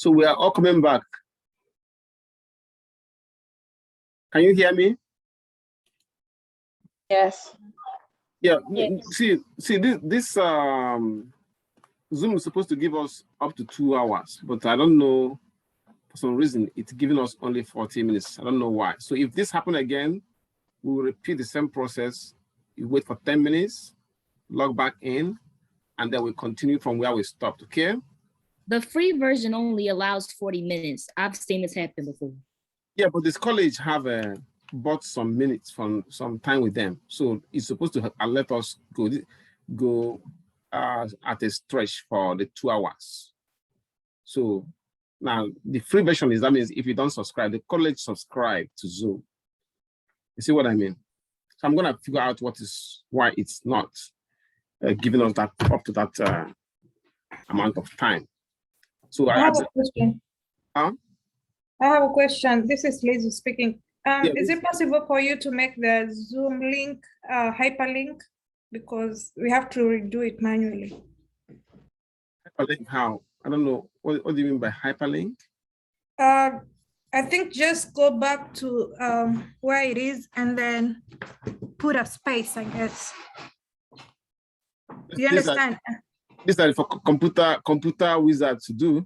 So we are all coming back. Can you hear me? Yes. Yeah. Yes. See this Zoom is supposed to give us up to 2 hours, but I don't know, for some reason it's giving us only 40 minutes. I don't know why. So if this happens again, we will repeat the same process. You wait for 10 minutes, log back in, and then we continue from where we stopped. Okay? The free version only allows 40 minutes. I've seen this happen before. Yeah, but this college have bought some minutes from some time with them, so it's supposed to let us go at a stretch for the 2 hours. So now the free version is, that means if you don't subscribe, the college subscribe to Zoom. You see what I mean? So I'm gonna figure out why it's not giving us that up to that amount of time. So I have a question. Huh? I have a question. This is Liz speaking. Yeah, is it possible for you to make the Zoom link hyperlink? Because we have to redo it manually. Hyperlink how? I don't know. What do you mean by hyperlink? I think just go back to where it is and then put a space, I guess. Do you understand? This is for computer wizard to do.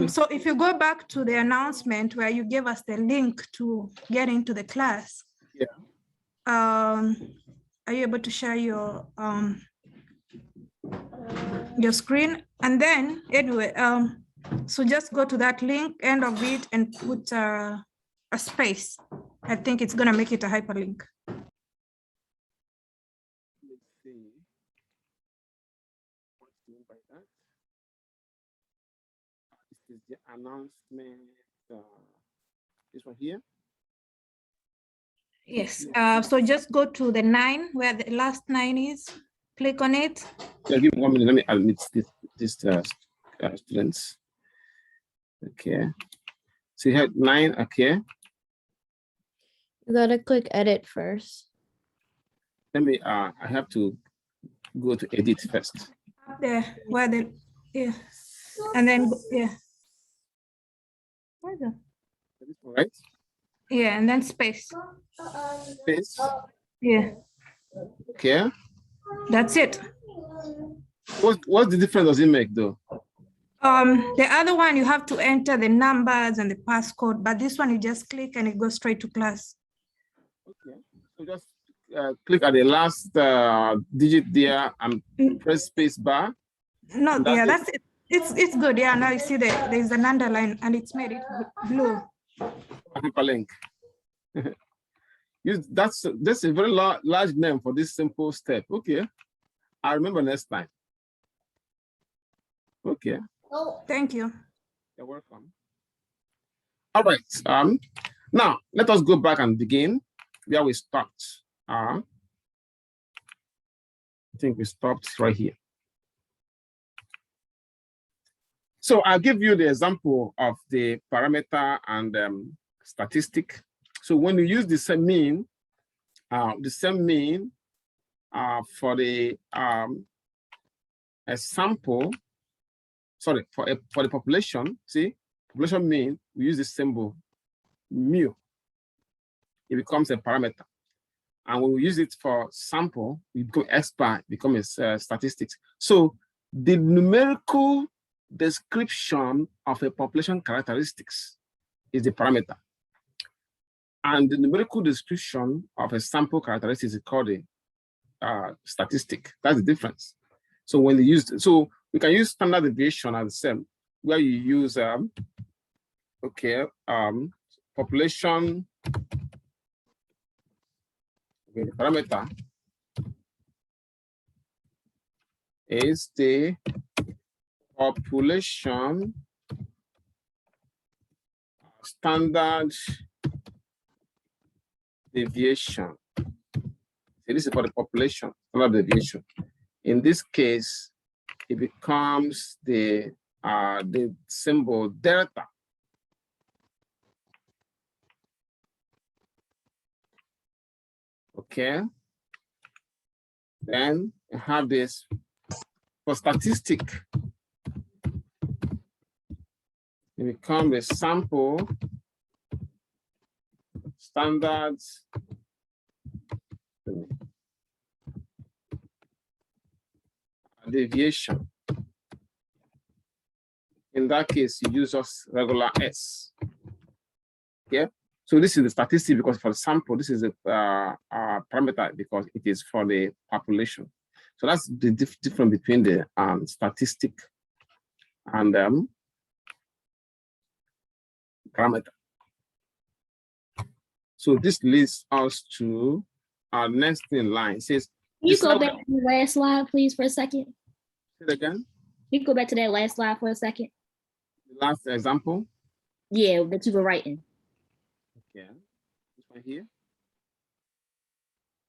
So if you go back to the announcement where you gave us the link to get into the class, yeah. Are you able to share your screen? And then anyway, so just go to that link, end of it, and put a space. I think it's gonna make it a hyperlink. Let's see. What do you mean by that? This is the announcement. This one here. Yes. So just go to the 9 where the last 9 is. Click on it. Yeah, give me 1 minute. Let me admit this students. Okay. So you had 9. Okay. You gotta click edit first. Let me. I have to go to edit first. Up there where the and then Where's the? All right. Yeah, and then space. Space. Yeah. Okay. That's it. What's the difference does it make though? The other one you have to enter the numbers and the passcode, but this one you just click and it goes straight to class. Okay. So just click at the last digit there and press space bar. No, yeah, that's it. It's good. Yeah, now you see there's an underline and it's made it blue. Hyperlink. That's a very large name for this simple step. Okay. I remember next time. Okay. Thank you. You're welcome. All right. Now let us go back and begin where we stopped. I think we stopped right here. So I'll give you the example of the parameter and statistic. So when you use the same mean for the a sample, sorry, for the population, see, population mean, we use the symbol mu. It becomes a parameter. And when we use it for sample, we become expert, become a statistics. So the numerical description of a population characteristics is the parameter. And the numerical description of a sample characteristics is called a statistic. That's the difference. So when they use, so we can use standard deviation as the same, where you use population, the parameter is the population standard deviation. So this is for the population standard deviation. In this case, it becomes the symbol delta. Okay. Then you have this for statistic. it becomes a sample standards deviation. In that case, you use just regular S. Yeah. So this is the statistic because for the sample, this is a parameter because it is for the population. So that's the difference between the statistic and parameter. So this leads us to our next in line. It says, Can you go back to the last slide, please, for a second? say it again. You can go back to that last slide for a second. The last example. Yeah, that you were writing. Yeah. This one here.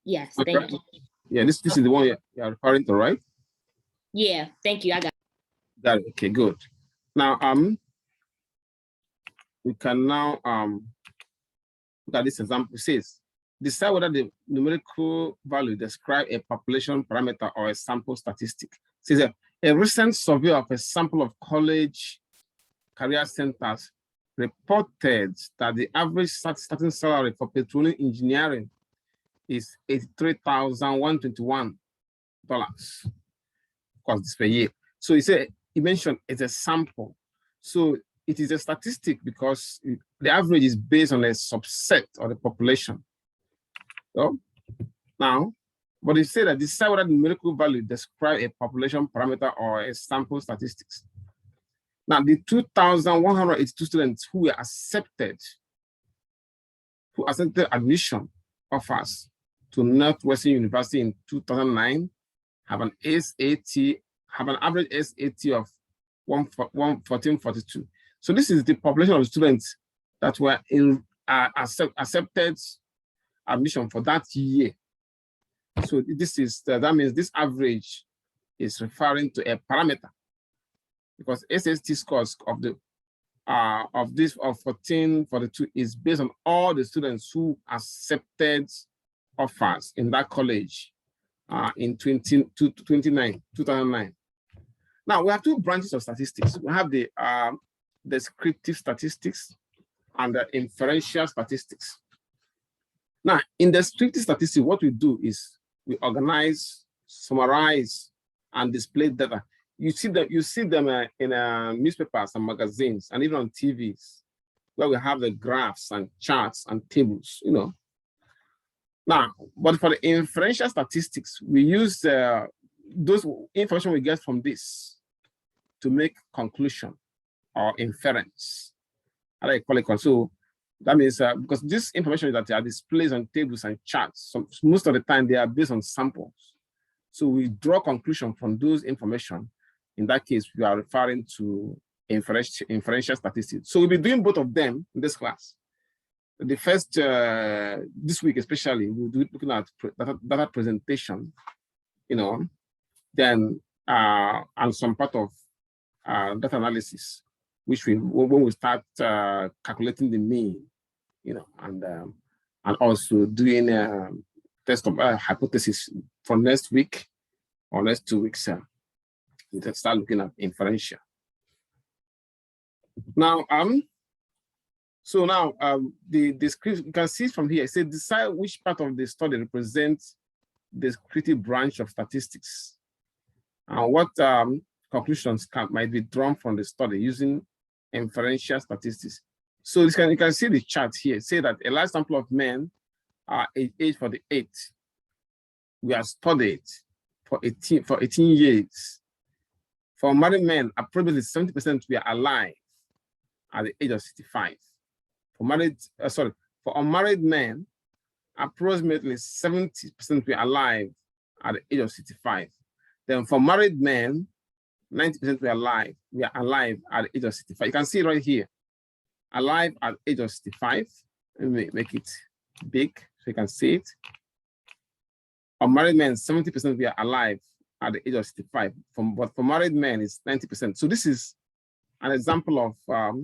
Yes, Okay. thank you. Yeah, this is the one you're referring to, right? Yeah, thank you. I got Got it. Okay, good. Now we can now look at this example. It says, decide whether the numerical value describe a population parameter or a sample statistic. It says a recent survey of a sample of college career centers reported that the average starting salary for petroleum engineering is $83,121. Of course, this per year. So he mentioned it's a sample. So it is a statistic because the average is based on a subset of the population. So now, but he said that decide whether the numerical value describe a population parameter or a sample statistics. Now, the 2,182 students who were accepted admission offers to Northwestern University in 2009 have an average SAT of 1442. So this is the population of students that were accepted admission for that year. So this is that means this average is referring to a parameter because SAT scores of the of 1442 is based on all the students who accepted offers in that college in 2009. Now we have two branches of statistics. We have the descriptive statistics and the inferential statistics. Now, in descriptive statistics, what we do is we organize, summarize, and display data. You see them in newspapers and magazines, and even on TVs, where we have the graphs and charts and tables, you know. Now, but for the inferential statistics, we use those information we get from this to make conclusion or inference. How do I call it? So that means because this information that are displayed on tables and charts, so most of the time they are based on samples. So we draw conclusion from those information. In that case, we are referring to inferential statistics. So we'll be doing both of them in this class. The first, this week especially, we'll be looking at data presentation, you know, then and some part of data analysis, which when we start calculating the mean, you know, and also doing test of hypothesis for next week or next 2 weeks. We can start looking at inferential. Now, so now the description, you can see from here, it says decide which part of the study represents the descriptive branch of statistics and what conclusions might be drawn from the study using inferential statistics. So you can see the chart here. Say that a large sample of men are age 48. We are studied for 18 years. For married men, approximately 70% were alive at the age of 65. For unmarried men, approximately 70% were alive at the age of 65. Then for married men, 90% were alive at the age of 65. You can see right here, alive at the age of 65. Let me make it big so you can see it. Unmarried men, 70% were alive at the age of 65. But for married men, it's 90%. So this is an example of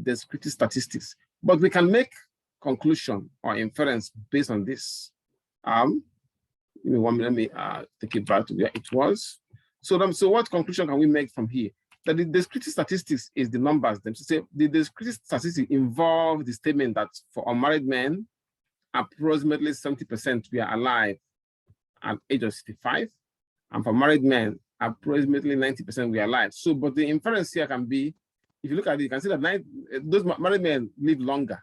descriptive statistics. But we can make conclusion or inference based on this. Give me 1 minute, let me take it back to where it was. So what conclusion can we make from here? that the descriptive statistics is the numbers themselves. So the descriptive statistics involve the statement that for unmarried men, approximately 70% were alive at age of 65, and for married men, approximately 90% were alive. So, but the inference here can be, if you look at it, you can see that those married men live longer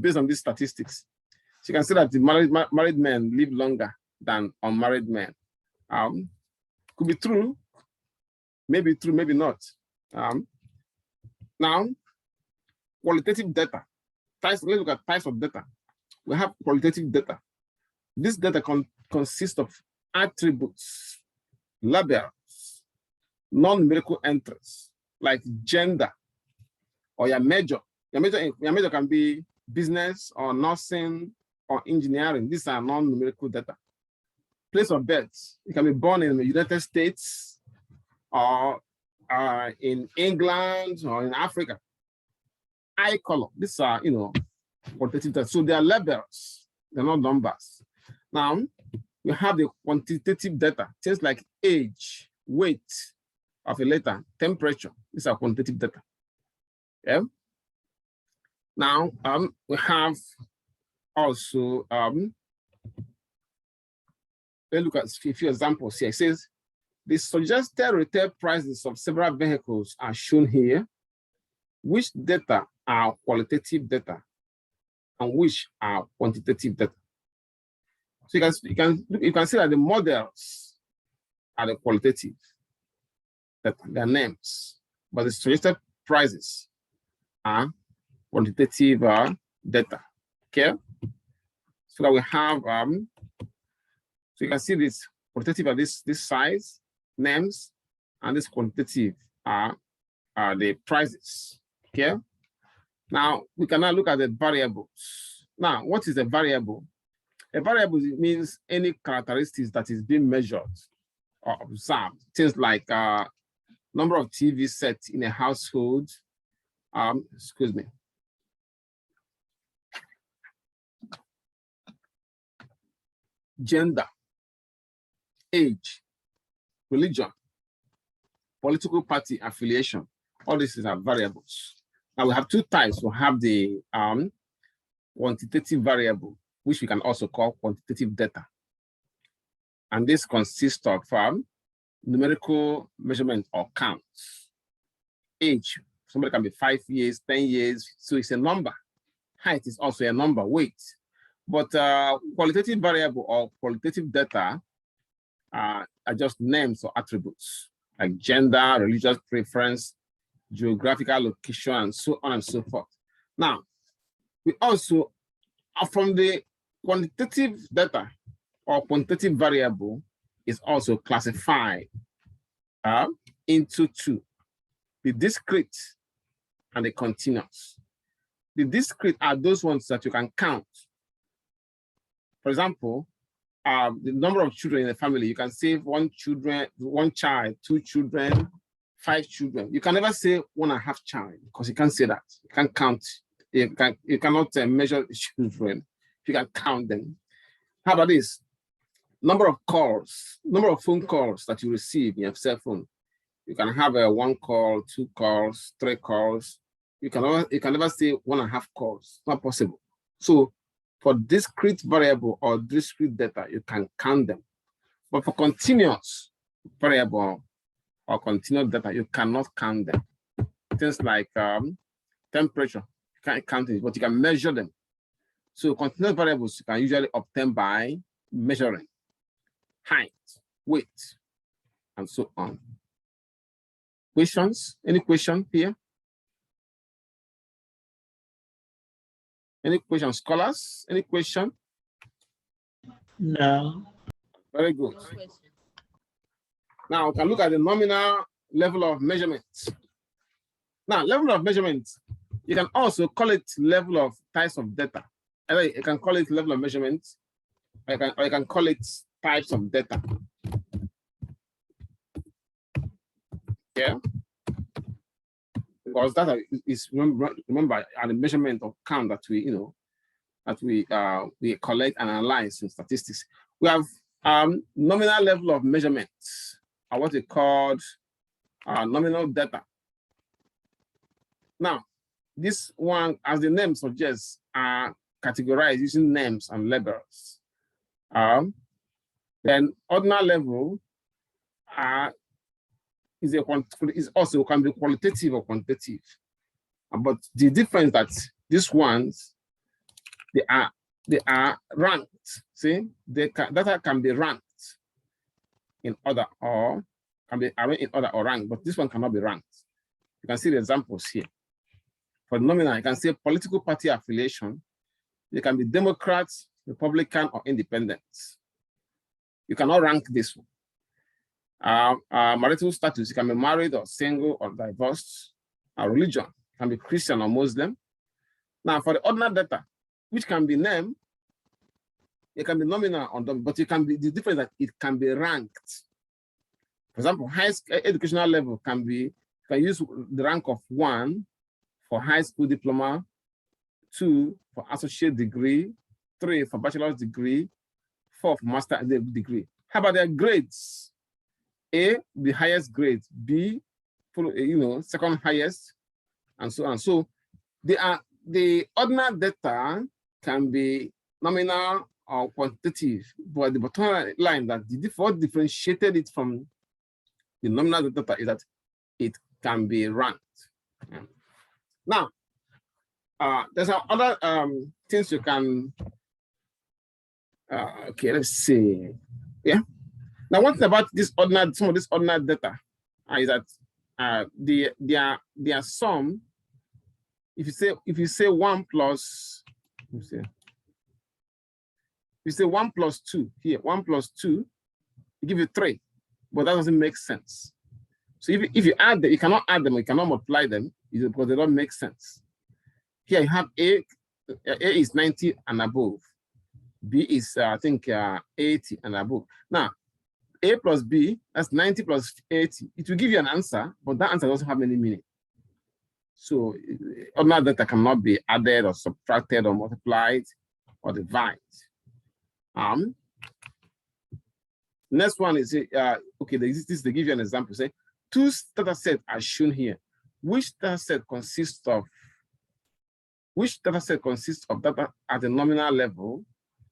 based on these statistics. So you can see that the married men live longer than unmarried men. Could be true, maybe true, maybe not. Now, qualitative data. Let's look at types of data. We have qualitative data. This data consists of attributes, labels, non-numerical entries like gender or your major. Your major can be business or nursing or engineering. These are non-numerical data. Place of birth. You can be born in the United States or in England or in Africa. Eye color. These are, quantitative data. So they are labels. They're not numbers. Now, we have the quantitative data, things like age, weight of a letter, temperature. These are quantitative data. Yeah. Now, we have also, let's look at a few examples here. It says, the suggested retail prices of several vehicles are shown here. Which data are qualitative data and which are quantitative data? So you can see that the models are the qualitative data, their names, but the suggested prices are quantitative data. Okay, so that we have so you can see this quantitative are this size, names, and this quantitative are the prices. Okay, now we can now look at the variables. Now, what is a variable? A variable means any characteristics that is being measured or observed. Things like number of TV sets in a household, excuse me. Gender, age, religion, political party affiliation. All these are variables. Now we have two types. We have the quantitative variable, which we can also call quantitative data. And this consists of numerical measurement or counts. Age, somebody can be 5 years, 10 years, so it's a number. Height is also a number, weight. But qualitative variable or qualitative data are just names or attributes, like gender, religious preference, geographical location, and so on and so forth. Now, we also, from the quantitative data or quantitative variable is also classified into two, the discrete and the continuous. The discrete are those ones that you can count. For example, the number of children in a family, you can say one child, 2 children, 5 children. You can never say 1.5 child because you can't say that. You can't count. You cannot measure children. You can count them. How about this? Number of calls, number of phone calls that you receive in your cell phone. You can have a 1 call, 2 calls, 3 calls. You can never say 1.5 calls. It's not possible. So for discrete variable or discrete data, you can count them. But for continuous variable or continuous data, you cannot count them. Things like temperature, you can't count it, but you can measure them. So continuous variables you can usually obtain by measuring height, weight, and so on. Questions? Any question here? Any question, scholars? Any question? No. Very good. Now we can look at the nominal level of measurement. Now, level of measurement, you can also call it level of types of data. You can call it level of measurement, or you can call it types of data. Yeah. Because data is remember the measurement of count that we collect and analyze in statistics. We have nominal level of measurement, or what we call nominal data. Now, this one, as the name suggests, are categorized using names and labels. Then ordinal level is also can be qualitative or quantitative. But the difference that these ones, they are ranked. See, data can be ranked in order or can be arranged in order or ranked, but this one cannot be ranked. You can see the examples here. For the nominal, you can say political party affiliation. They can be Democrats, Republican, or Independent. You cannot rank this one. Marital status, you can be married or single or divorced. Religion can be Christian or Muslim. Now, for the ordinal data, which can be named, it can be nominal or double, but it can be the difference that it can be ranked. For example, high educational level can use the rank of 1 for high school diploma, 2 for associate degree, 3 for bachelor's degree, 4 for master's degree. How about their grades? A, the highest grade, B, second highest, and so on. So the ordinal data can be nominal or quantitative, but the bottom line that what differentiated it from the nominal data is that it can be ranked. Now, there's other things you can. Okay, let's see. Yeah. Now, one thing about some of this ordinal data is that their sum. If you say 1 plus, if you say 1 plus 2 here, 1 plus 2, it gives you 3, but that doesn't make sense. So if you add them, you cannot add them, you cannot multiply them because they don't make sense. Here you have A is 90 and above. B is, I think, 80 and above. Now, A plus B, that's 90 plus 80. It will give you an answer, but that answer doesn't have any meaning. So ordinal data cannot be added or subtracted or multiplied or divided. Next one is, okay, they give you an example. Say, 2 data sets are shown here. Which data set consists of data at the nominal level,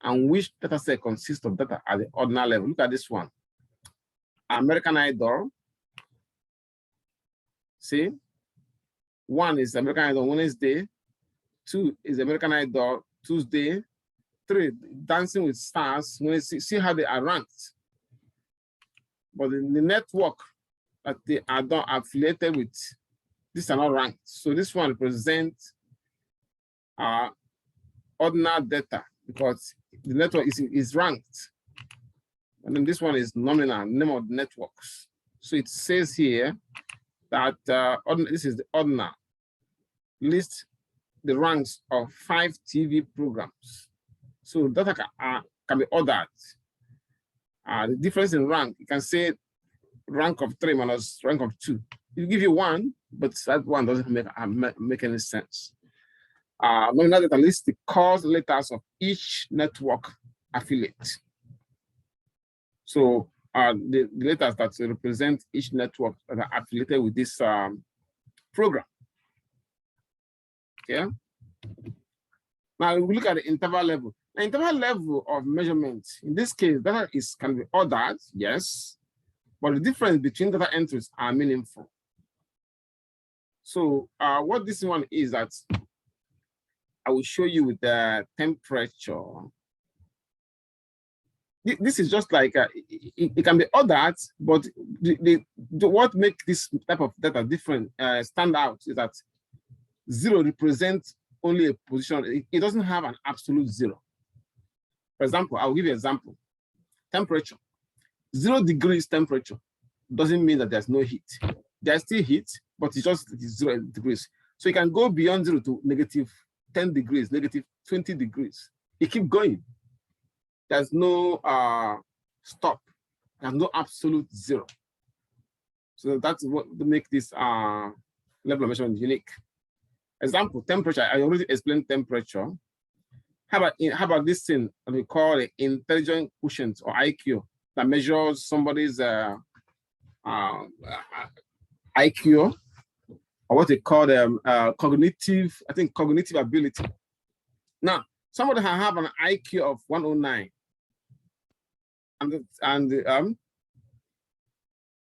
and which data set consists of data at the ordinal level? Look at this one. American Idol. See, 1 is American Idol Wednesday, 2 is American Idol Tuesday, 3 Dancing with Stars. See how they are ranked. But in the network that they are not affiliated with, these are not ranked. So this one represents ordinal data because the network is ranked. And then this one is nominal, name of the networks. So it says here that this is the ordinal. List the ranks of 5 TV programs. So data can be ordered. The difference in rank, you can say rank of 3 minus rank of 2. It will give you 1, but that one doesn't make any sense. Nominal data lists the cause letters of each network affiliate. So the letters that represent each network that are affiliated with this program. Okay. Now we look at the interval level. The interval level of measurement, in this case, data can be ordered, yes, but the difference between data entries are meaningful. So what this one is that I will show you with the temperature. This is just like it can be ordered, but what makes this type of data different, stand out, is that 0 represents only a position. It doesn't have an absolute 0. For example, I'll give you an example. Temperature. 0 degrees temperature doesn't mean that there's no heat. There's still heat, but it's just 0 degrees. So you can go beyond 0 to negative 10 degrees, negative 20 degrees. You keep going. There's no stop. There's no absolute 0. So that's what makes this level of measurement unique. Example, temperature. I already explained temperature. How about this thing that we call the intelligence quotient or IQ that measures somebody's IQ, or what they call them cognitive, I think cognitive ability. Now, somebody have an IQ of 109, and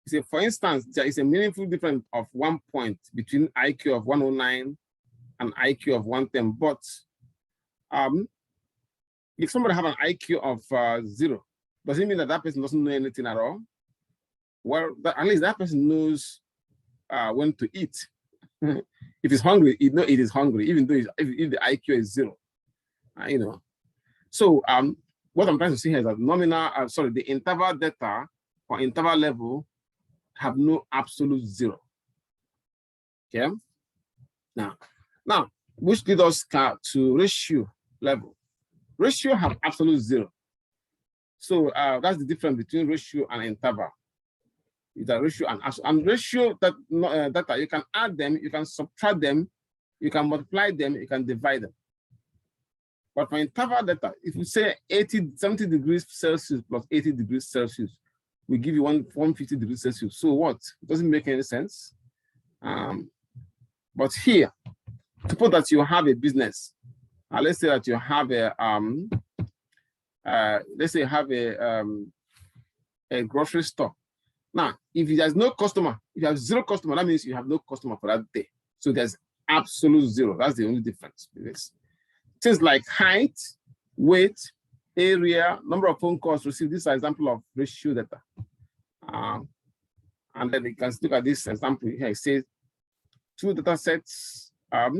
say, for instance, there is a meaningful difference of 1 point between IQ of 109 and IQ of 110. But if somebody have an IQ of 0, does it mean that that person doesn't know anything at all? Well, at least that person knows when to eat. If he's hungry, he knows it is hungry, even though if the IQ is 0. You know. So what I'm trying to say here is that the interval data or interval level have no absolute 0. Okay. Now, which leads us to ratio level. Ratio have absolute 0. So that's the difference between ratio and interval. It's a ratio and ratio data, you can add them, you can subtract them, you can multiply them, you can divide them. But for interval data, if you say 70 degrees Celsius plus 80 degrees Celsius, we give you 150 degrees Celsius. So what? It doesn't make any sense. But here, suppose that you have a business. Let's say that you have a grocery store. Now, if there's no customer, if you have 0 customer, that means you have no customer for that day. So there's absolute 0. That's the only difference. Things like height, weight, area, number of phone calls received. This is an example of ratio data. And then you can look at this example here. It says 2 data sets are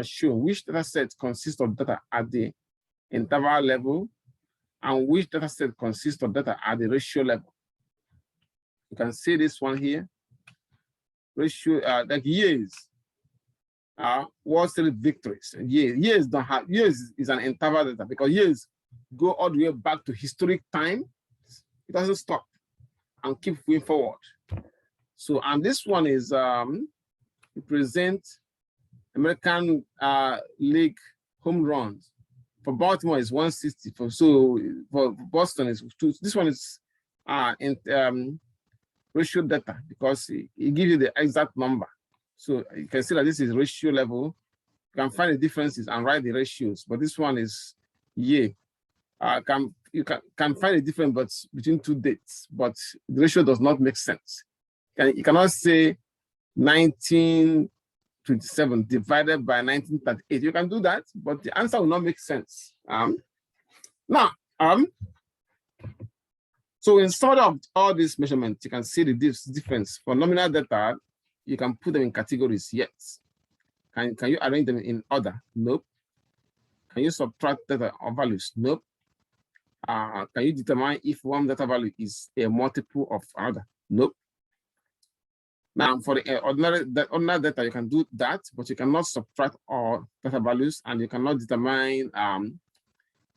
shown. Which data set consists of data at the interval level and which data set consists of data at the ratio level? You can see this one here. Ratio, like years, Wall Street victories. Years don't have, years is an interval data because years go all the way back to historic time. It doesn't stop and keep going forward. So, and this one is represent American League home runs. For Baltimore is 160. For Boston is 2. This one is ratio data because it gives you the exact number. So you can see that this is ratio level. You can find the differences and write the ratios, but this one is year. You can find a difference between 2 dates, but the ratio does not make sense. You cannot say 1927 divided by 1938. You can do that, but the answer will not make sense. So instead of all these measurements, you can see the difference. For nominal data, you can put them in categories, yes. Can you arrange them in order? Nope. Can you subtract data or values? Nope. Can you determine if one data value is a multiple of another? Nope. Now, for the ordinary data, you can do that, but you cannot subtract all data values, and you cannot determine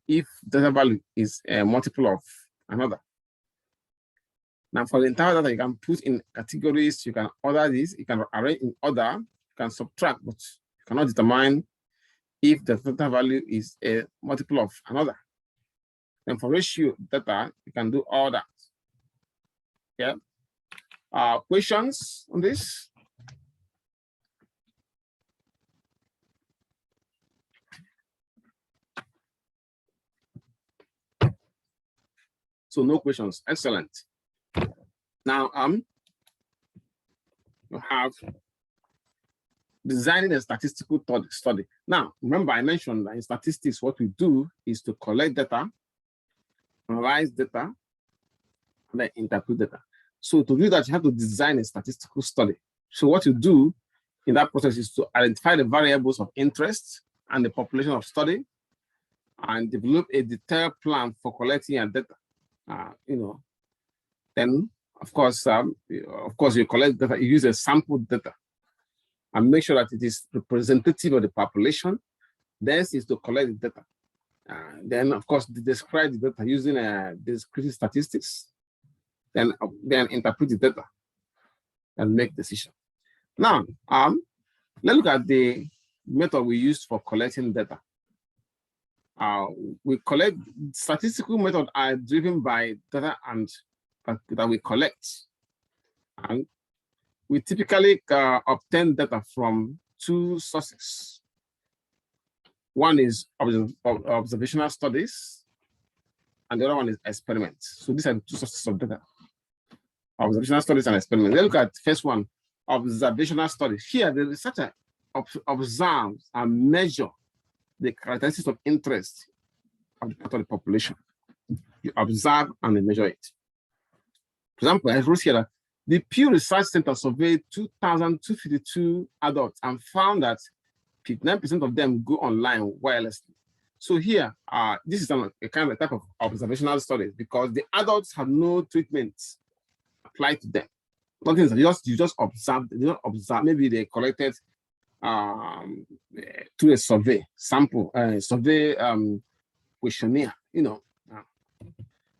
if data value is a multiple of another. Now, for the entire data, you can put in categories, you can order this, you can arrange in order, you can subtract, but you cannot determine if the data value is a multiple of another. And for ratio data, you can do all that. Yeah. Questions on this? So no questions. Excellent. Now, you have designing a statistical study. Now, remember I mentioned that in statistics, what we do is to collect data, analyze data, and then interpret data. So to do that, you have to design a statistical study. So what you do in that process is to identify the variables of interest and the population of study, and develop a detailed plan for collecting your data. Then of course, you collect data, you use a sample data and make sure that it is representative of the population. This is to collect the data. Then, of course, describe the data using descriptive statistics, then interpret the data and make decisions. Now, let's look at the method we use for collecting data. We collect statistical methods are driven by data and that we collect. And we typically obtain data from two sources. One is observational studies, and the other one is experiments. So these are the two sources of data: observational studies and experiments. Let's look at the first one, observational studies. Here, the researcher observes and measure the characteristics of interest of the population. You observe and you measure it. For example, I wrote here that the Pew Research Center surveyed 2,252 adults and found that 59% of them go online wirelessly. So here, this is a kind of type of observational studies because the adults have no treatments applied to them. Nothing is you just observe. You don't observe. Maybe they collected to a survey sample, survey questionnaire. You know.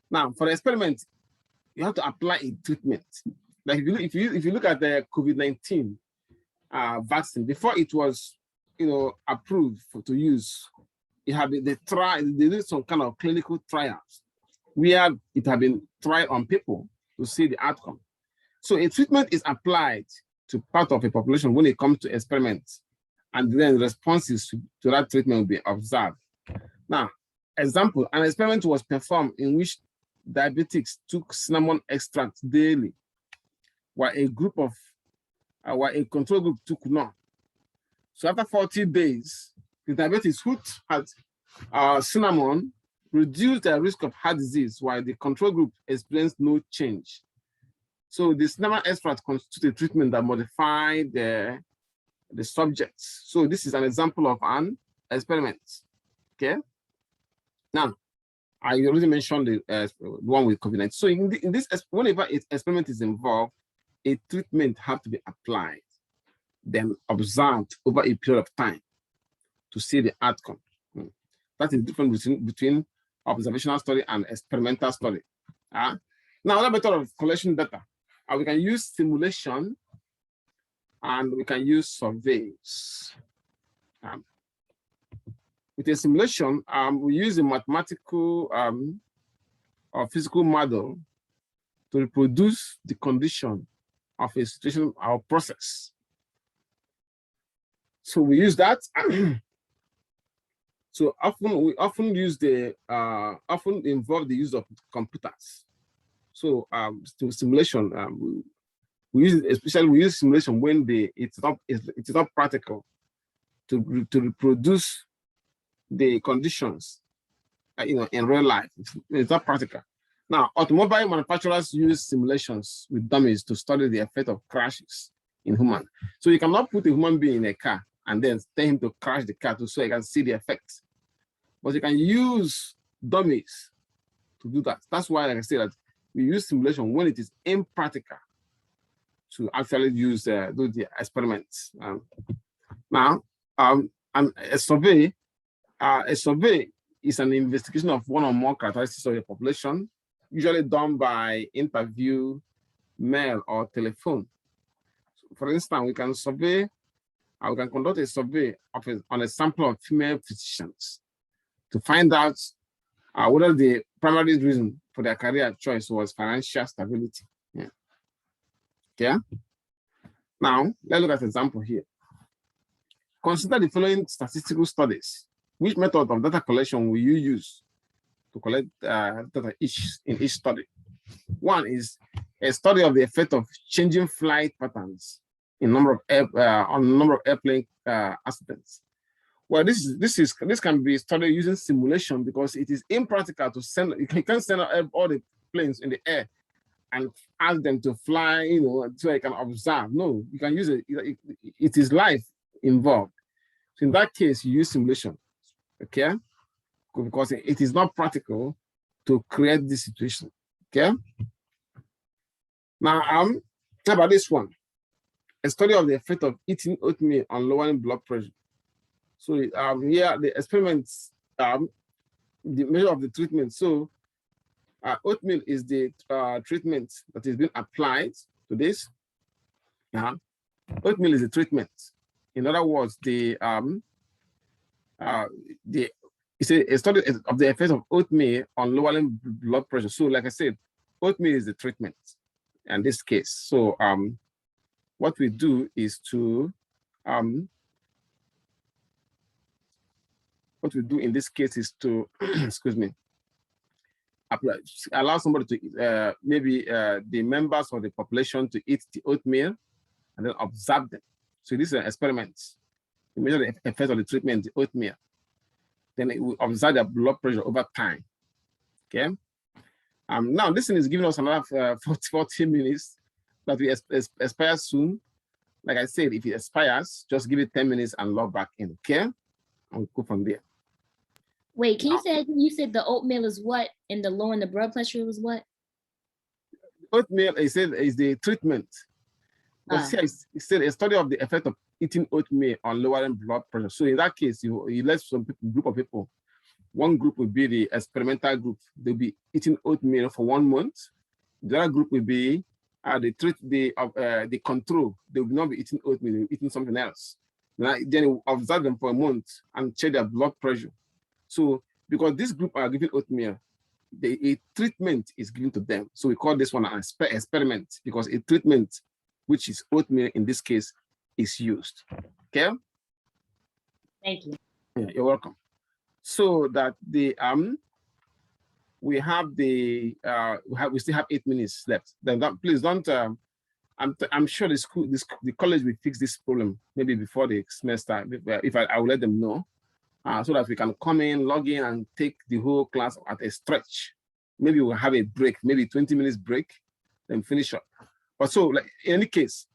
Now for the experiment, you have to apply a treatment. Like if you look at the COVID-19 vaccine, before it was approved to use, they did some kind of clinical trials where it had been tried on people to see the outcome. So a treatment is applied to part of a population when it comes to experiments, and then responses to that treatment will be observed. Now, example, an experiment was performed in which diabetics took cinnamon extract daily, while a control group took none. So after 40 days, the diabetics who had cinnamon reduced their risk of heart disease, while the control group experienced no change. So the cinnamon extract constitutes a treatment that modified the subjects. So this is an example of an experiment. Okay. Now, I already mentioned the one with COVID-19. So in this, whenever an experiment is involved, a treatment has to be applied, then observed over a period of time to see the outcome. That is the difference between observational study and experimental study. Now, another method of collection data, we can use simulation and we can use surveys. With a simulation, we use a mathematical or physical model to reproduce the condition of a situation or process. So we use that. So we often use often involve the use of computers. So to simulation, we use simulation when it's not practical to reproduce the conditions in real life. It's not practical. Now, automobile manufacturers use simulations with dummies to study the effect of crashes in humans. So you cannot put a human being in a car and then tell him to crash the car so you can see the effects. But you can use dummies to do that. That's why, like I said, that we use simulation when it is impractical to actually use do the experiments. Now, a survey is an investigation of one or more characteristics of the population, usually done by interview, mail, or telephone. So for instance, we can conduct a survey on a sample of female physicians to find out whether the primary reason for their career choice was financial stability. Yeah. Okay. Now, let's look at an example here. Consider the following statistical studies. Which method of data collection will you use to collect data in each study? One is a study of the effect of changing flight patterns in number of airplane accidents. Well, this can be studied using simulation because it is impractical to send. You can't send all the planes in the air and ask them to fly, so you can observe. No, you can use it. It is life involved. So in that case, you use simulation. Okay, because it is not practical to create this situation. Okay. Now, how about this one? A study of the effect of eating oatmeal on lowering blood pressure. So here the experiments, the measure of the treatment. So oatmeal is the treatment that is being applied to this. Oatmeal is a treatment. In other words, it's a study of the effects of oatmeal on lowering blood pressure. So, like I said, oatmeal is the treatment in this case. So, what we do is to, what we do in this case is to, excuse me, allow somebody to, maybe the members of the population to eat the oatmeal and then observe them. So this is an experiment. We measure the effect of the treatment, the oatmeal. Then we observe their blood pressure over time. Okay. Now this thing is giving us another 40 minutes, but we expire soon. Like I said, if it expires, just give it 10 minutes and log back in. Okay. And go from there. Wait, can you said the oatmeal is what, and the lowering the blood pressure was what? Oatmeal, I said, is the treatment. But here it said a study of the effect of eating oatmeal on lowering blood pressure. So in that case, you let some group of people. One group will be the experimental group. They'll be eating oatmeal for 1 month. The other group will be the control. They will not be eating oatmeal, they'll be eating something else. Then you observe them for a month and check their blood pressure. So because this group are giving oatmeal, a treatment is given to them. So we call this one an experiment because a treatment, which is oatmeal in this case, is used. Okay. Thank you. Yeah, you're welcome. So that the we still have 8 minutes left. Then please don't. I'm sure the college will fix this problem maybe before the semester. If I will let them know. So that we can come in, log in, and take the whole class at a stretch. Maybe we'll have a break, maybe 20 minutes break, then finish up. But so, like in any case,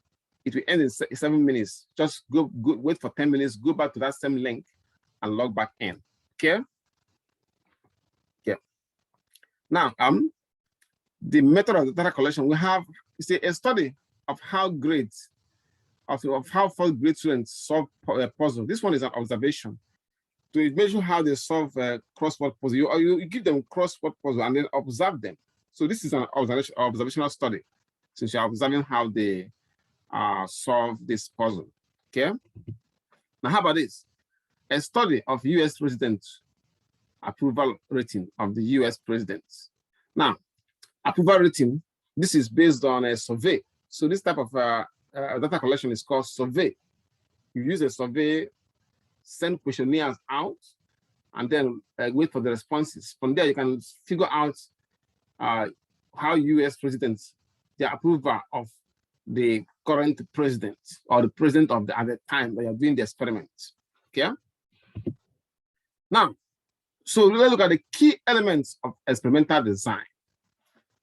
it will end in 7 minutes. Just go wait for 10 minutes, go back to that same link, and log back in. Okay. Okay. Now, the method of the data collection we have is a study of how grades of how first grade students solve a puzzle. This one is an observation. To measure how they solve crossword puzzle, you give them crossword puzzle and then observe them. So this is an observational study, since you're observing how they solve this puzzle. Okay. Now, how about this? A study of U.S. president approval rating of the U.S. presidents. Now, approval rating, this is based on a survey. So this type of data collection is called survey. You use a survey, send questionnaires out, and then wait for the responses. From there, you can figure out how U.S. presidents, their approval of the current president or the president of at the time that you're doing the experiment. Okay. Now, so let's look at the key elements of experimental design.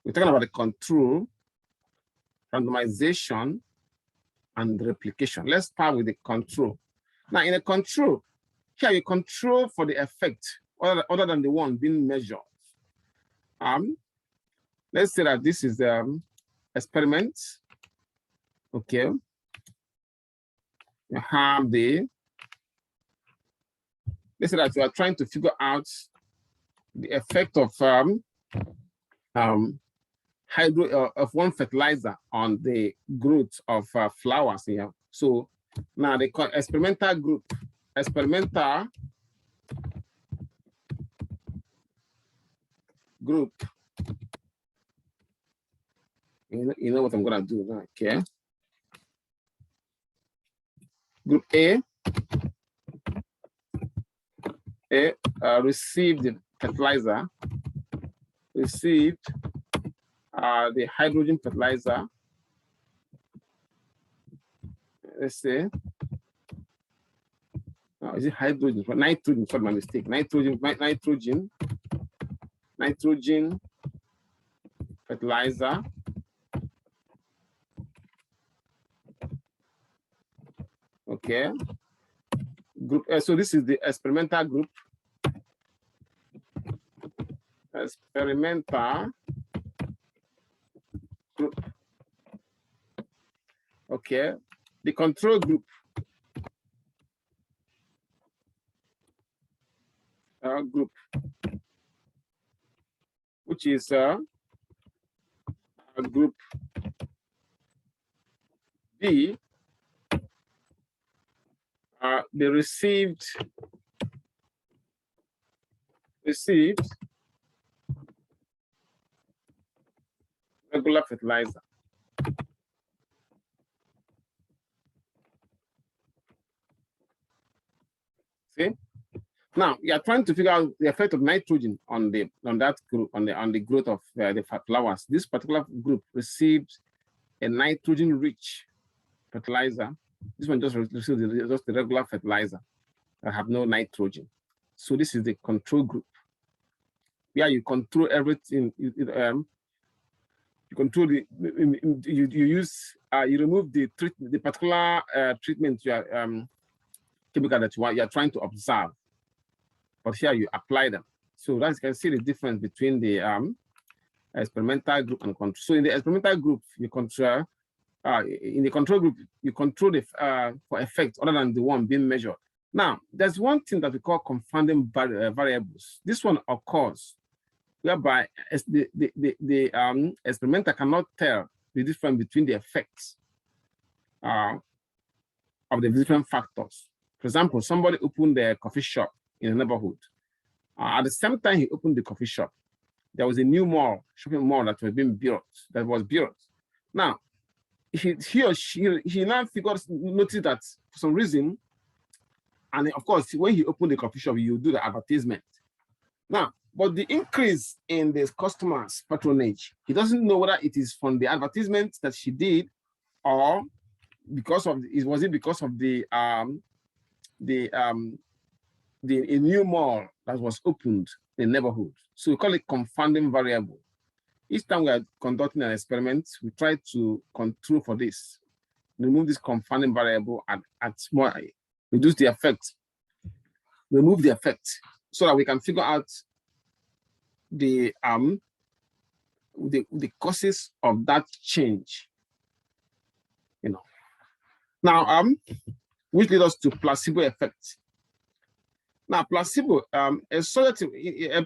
We're talking about the control, randomization, and replication. Let's start with the control. Now, in a control, here you control for the effect other than the one being measured. Let's say that this is the experiment. Okay. You have let's say that you are trying to figure out the effect of one fertilizer on the growth of flowers here. So now the experimental group, you know what I'm gonna do now, okay? Group A received the fertilizer, received the hydrogen fertilizer. Let's say, is it hydrogen? Nitrogen, sorry, my mistake. Nitrogen fertilizer. Okay. Group. So this is the experimental group. Experimental group. Okay. The control group. Group, which is a group B. They received regular fertilizer. Now you are trying to figure out the effect of nitrogen on that group on the growth of the flowers. This particular group received a nitrogen-rich fertilizer. This one just received just the regular fertilizer that have no nitrogen. So this is the control group, where you control everything. You control the you remove the particular treatment you are chemical that you are trying to observe, but here you apply them. So that you can see the difference between the experimental group and control. So in the experimental group, you control in the control group, you control the for effect other than the one being measured. Now, there's one thing that we call confounding variables. This one occurs whereby the experimenter cannot tell the difference between the effects of the different factors. For example, somebody opened a coffee shop in a neighborhood. At the same time he opened the coffee shop, there was a new shopping mall that was being built. Now, he or she now noticed that for some reason, and of course, when he opened the coffee shop, you do the advertisement. Now, but the increase in the customer's patronage, he doesn't know whether it is from the advertisement that she did, or because of a new mall that was opened in the neighborhood. So we call it confounding variable. Each time we are conducting an experiment, we try to control for this, remove this confounding variable at small, reduce the effect, remove the effect, so that we can figure out the causes of that change. Now, which leads us to placebo effect. Now, placebo,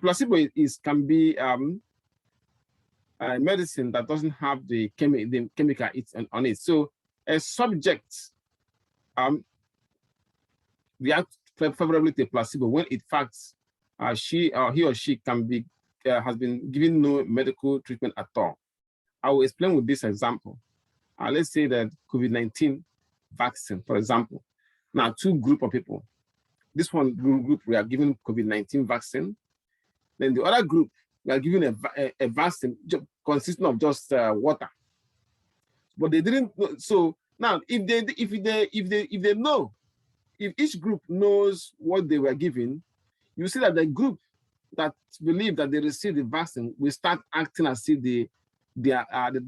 placebo can be a medicine that doesn't have the chemical on it. So a subject reacts favorably to placebo when in fact he or she can be has been given no medical treatment at all. I will explain with this example. Let's say that COVID-19 vaccine, for example. Now, two groups of people. This one group, we are giving COVID-19 vaccine. Then the other group, we are giving a vaccine consisting of just water. But they didn't know. So now, if they know, if each group knows what they were given, you see that the group that believe that they received the vaccine will start acting as if they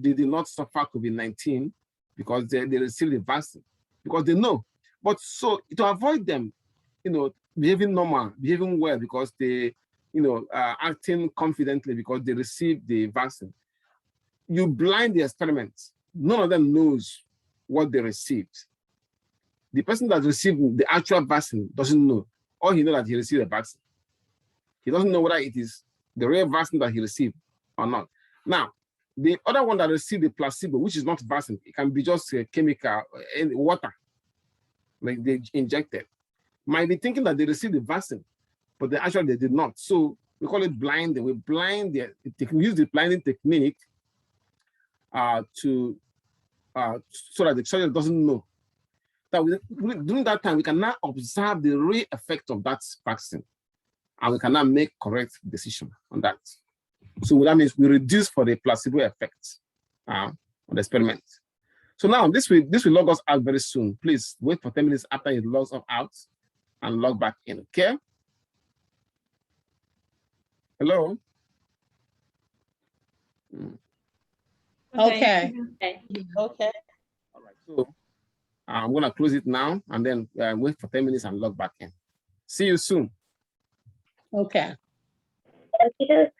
did not suffer COVID-19 because they received the vaccine, because they know. But so to avoid them, behaving normal, behaving well because they, acting confidently because they received the vaccine, you blind the experiment. None of them knows what they received. The person that received the actual vaccine doesn't know. All he knows that he received a vaccine. He doesn't know whether it is the real vaccine that he received or not. Now, the other one that received the placebo, which is not vaccine, it can be just a chemical in water, like they injected, might be thinking that they received the vaccine, but they did not. So we call it blinding. We use the blinding technique so that the subject doesn't know. That during that time, we can now observe the real effect of that vaccine, and we can now make correct decision on that. So that means we reduce for the placebo effect on the experiment. So now this will log us out very soon. Please wait for 10 minutes after it logs us out and log back in. Okay? Hello? Okay. Okay. Okay. All right. So I'm going to close it now and then wait for 10 minutes and log back in. See you soon. Okay. Okay.